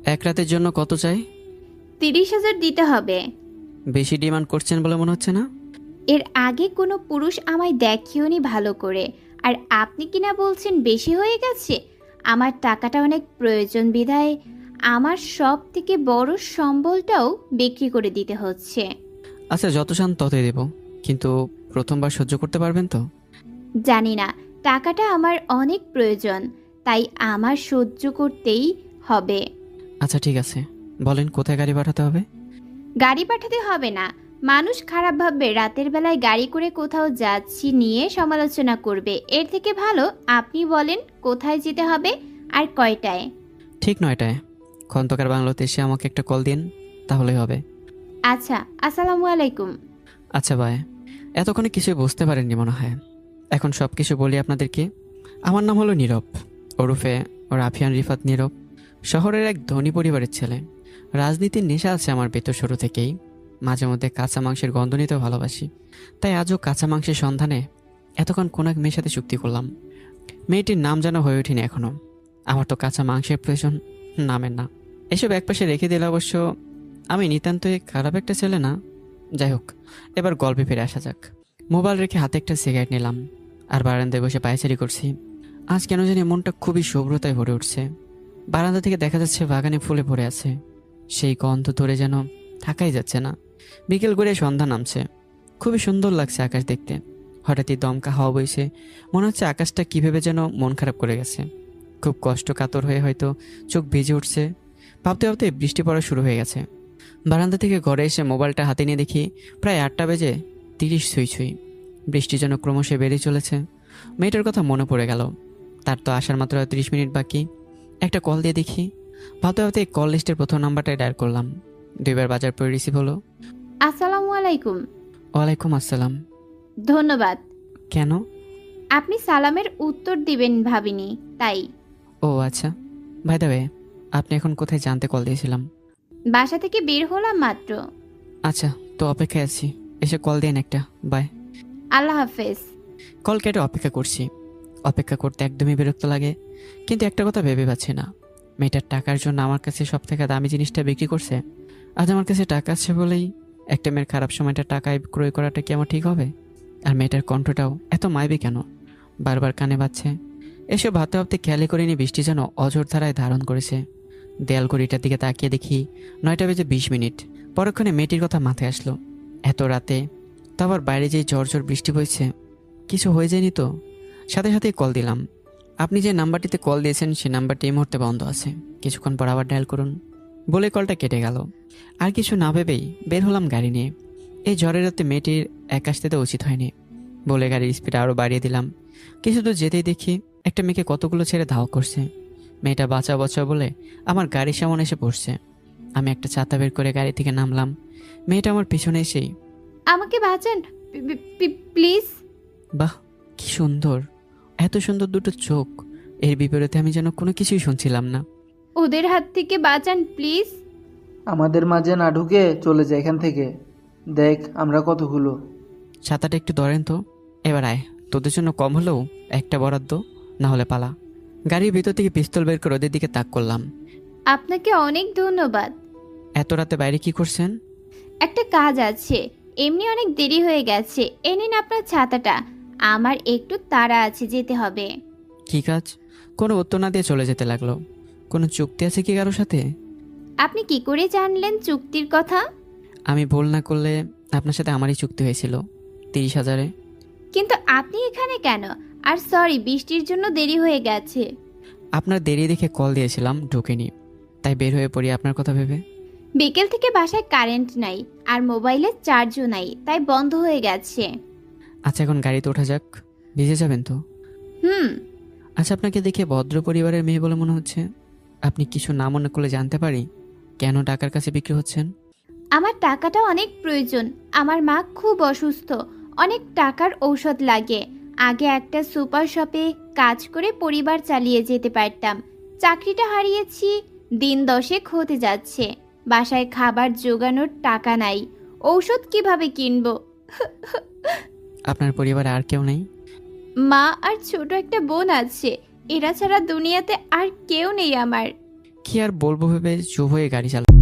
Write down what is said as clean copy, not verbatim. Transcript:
এক রাতের জন্য কত চাই? 30,000 দিতে হবে। বেশি ডিমান্ড করছেন বলে মনে হচ্ছে না। এর আগে কোনো পুরুষ আমায় দেখেওনি ভালো করে, আর আপনি কিনা বলছেন বেশি হয়ে গেছে। আমার টাকাটা অনেক প্রয়োজন বিধায় আমার সব থেকে বড় সম্বলটাও বিক্রি করে দিতে হচ্ছে। আচ্ছা, যত চান ততই দেব, কিন্তু প্রথমবার সহ্য করতে পারবেন তো? জানি না, টাকাটা আমার অনেক প্রয়োজন, তাই আমার সহ্য করতেই হবে। আচ্ছা ঠিক আছে, বলেন কোথায় গাড়ি পাঠাতে হবে? গাড়ি পাঠাতে হবে না। মানুষ খারাপ ভাববে, রাতের বেলায় গাড়ি করে কোথাও যাচ্ছি নিয়ে সমালোচনা করবে। এর থেকে ভালো আপনি বলেন কোথায় যেতে হবে আর কয়টায়। ঠিক 9টায়। খন্দকার বাংলোতে এসে আমাকে একটা কল দিন, তাহলেই হবে। আচ্ছা, আসসালামু আলাইকুম। আচ্ছা বাই। এতক্ষণে কিছুই বুঝতে পারেননি মনে হয়। এখন সব কিছু বলি আপনাদেরকে। আমার নাম হলো নীরব, ওরফে রাফিয়ান রিফাত নীরব। শহরের এক ধনী পরিবারের ছেলে। রাজনীতির নেশা আছে আমার ভেতর শুরু থেকেই। মাঝে মধ্যে কাঁচা মাংসের গন্ধ নিতেও ভালোবাসি। তাই আজও কাঁচা মাংসের সন্ধানে এতক্ষণ কোন এক মেয়ের সাথে চুক্তি করলাম। মেয়েটির নাম যেন হয়ে ওঠেনি এখনো। আমার তো কাঁচা মাংসের প্রয়োজন, নামের না। এসব একপাশে রেখে দিলে অবশ্য আমি নিতান্তই খারাপ একটা ছেলে না। যাই হোক, এবার গল্পে ফিরে আসা যাক। মোবাইল রেখে হাতে একটা সিগারেট নিলাম, আর বারান্দায় বসে পায়চারি করছি। আজ কেন জানি মনটা খুবই শুভ্রতায় ভরে উঠছে। বারান্দা থেকে দেখা যাচ্ছে বাগানে ফুলে ভরে আছে। সেই গন্ধ ধরে যেন থাকাই যাচ্ছে না। বিকেল করে সন্ধ্যা নামছে। খুবই সুন্দর লাগছে আকাশ দেখতে। হঠাৎই দমকা হাওয়া বইছে। মনে হচ্ছে আকাশটা কীভাবে যেন মন খারাপ করে গেছে। খুব কষ্ট কাতর হয়ে হয়তো চোখ ভিজে উঠছে। ভাবতে ভাবতে বৃষ্টি পড়া শুরু হয়ে গেছে। বারান্দা থেকে ঘরে এসে মোবাইলটা হাতে নিয়ে দেখি প্রায় 8টা বেজে 30 ছুঁই ছুঁই। বৃষ্টি যেন ক্রমশ বেড়ে চলেছে। মেয়েটার কথা মনে পড়ে গেল। তার তো আসার মাত্র 30 মিনিট বাকি। একটা কল দিয়ে দেখি। ভাবতে ভাবতে কল লিস্টের প্রথম নাম্বারটাই ডায়াল করলাম। 2বার বাজার পরে রিসিভ হলো। আসসালামু আলাইকুম। ওয়ালাইকুম আসসালাম। ধন্যবাদ। কেন? আপনি সালামের উত্তর দিবেন ভাবিনি, তাই। ও আচ্ছা। ভাই দ্য ওয়ে, আপনি এখন কোথায় জানতে কল দিয়েছিলাম? বাসা থেকে বের হলাম মাত্র। আচ্ছা, তো অপেক্ষায় আছি। এসে কল দেন একটা। বাই। আল্লাহ হাফেজ। কল কেটে অপেক্ষা করছি। অপেক্ষা করতে একদমই বিরক্ত লাগে। কিন্তু একটা কথা ভেবে পাচ্ছি না, মেয়েটার টাকার জন্য আমার কাছে সব থেকে দামি জিনিসটা বিক্রি করছে। আজ আমার কাছে টাকা আছে বলেই একটা মেয়ের খারাপ সময়টা টাকায় ক্রয় করাটা কি আমার ঠিক হবে? আর মেয়েটার কণ্ঠটাও এত মাইবে কেন? বারবার কানে বাজছে। এসব ভাবতে ভাবতে খেয়ালি করিনি বৃষ্টি যেন অঝোর ধারায় ধারণ করেছে। দেয়াল ঘড়িটার দিকে তাকিয়ে দেখি 9টা বেজে 20 মিনিট। পরক্ষণে মেয়েটির কথা মাথায় আসলো। এত রাতে, তো আবার বাইরে যেই ঝড় ঝড় বৃষ্টি বইছে, কিছু হয়ে যায়নি তো? সাথে সাথেই কল দিলাম। আপনি যে নাম্বারটিতে কল দিয়েছেন সেই নাম্বারটি এই মুহূর্তে বন্ধ আছে, কিছুক্ষণ পর আবার ডায়াল করুন, বলে কলটা কেটে গেল। আর কিছু না ভেবেই বের হলাম গাড়ি নিয়ে। এই ঝড়ের রাতে মেয়েটির একা আসতে তো উচিত হয়নি বলে গাড়ির স্পিড আরও বাড়িয়ে দিলাম। কিছু দূর যেতেই দেখি একটা মেয়েকে কতগুলো ছেড়ে ধাওয়া করছে। মেয়েটা বাঁচাও বাঁচাও বলে আমার গাড়ির সামনে এসে পড়ছে। আমি একটা ছাতা বের করে গাড়ি থেকে নামলাম। মেয়েটা আমার পিছনে এসেই, আমাকে বাঁচান প্লিজ। বাহ, কি সুন্দর! এত সুন্দর দুটো চোখ। এর বিপরীতে আমি যেন কোনো কিছুই শুনছিলাম না। ওদের হাত থেকে বাঁচান প্লিজ। আমাদের মাঝে না ঢুকে চলে যায় এখান থেকে। দেখ আমরা কতগুলো। ছাতাটা একটু ধরেন তো। এবার আয়, তোদের জন্য কম হলেও একটা বরাদ্দ, না হলে পালা। গাড়ির ভিতর থেকে পিস্তল বের করে ওদের দিকে তাক করলাম। আপনাকে অনেক ধন্যবাদ। এত রাতে বাইরে কি করছেন? একটা কাজ আছে, এমনি অনেক দেরি হয়ে গেছে। এ নিন আপনার ছাতাটা। আমার একটু তাড়া আছে, যেতে হবে। কি কাজ? কোনো উত্তর না দিয়ে চলে যেতে লাগলো। কোনো চুক্তি আছে কি কারোর সাথে? আপনি কি করে জানলেন চুক্তির কথা? আমি ভুল না করলে আপনার সাথে আমারই চুক্তি হয়েছিল 30,000-এ। কিন্তু আপনি এখানে কেন? আর সরি, বৃষ্টির জন্য দেরি হয়ে গেছে। আপনার দেরি দেখে কল দিয়েছিলাম, ঢুকেনি, তাই বের হয়ে পড়ি আপনার কথা ভেবে। বিকেল থেকে বাসায় কারেন্ট নাই, আর মোবাইলে চার্জও নাই, তাই বন্ধ হয়ে গেছে। আচ্ছা, এখন গাড়িতে ওঠা যাক। ভিজে যাবেন তো? হুম। আচ্ছা, আপনাকে দেখে ভদ্র পরিবারের মেয়ে বলে মনে হচ্ছে। আপনি কিছু না মনে করলে জানতে পারি কেন টাকার কাছে বিক্রি হচ্ছেন? আমার টাকাটা অনেক প্রয়োজন। আমার মা খুব অসুস্থ, অনেক টাকার ঔষধ লাগে। আগে একটা সুপার শপে কাজ করে পরিবার চালিয়ে যেতে পারতাম। চাকরিটা হারিয়েছি, দিন 10 হতে যাচ্ছে। বাসায় খাবার জোগানোর টাকা নাই, ঔষধ কিভাবে কিনবো? আপনার পরিবারে আর কেউ নেই? মা আর ছোট একটা বোন আছে, এরা ছাড়া দুনিয়াতে আর কেউ নেই আমার। কি আর বলবো ভেবে চুপ হয়ে গাড়ি চালা।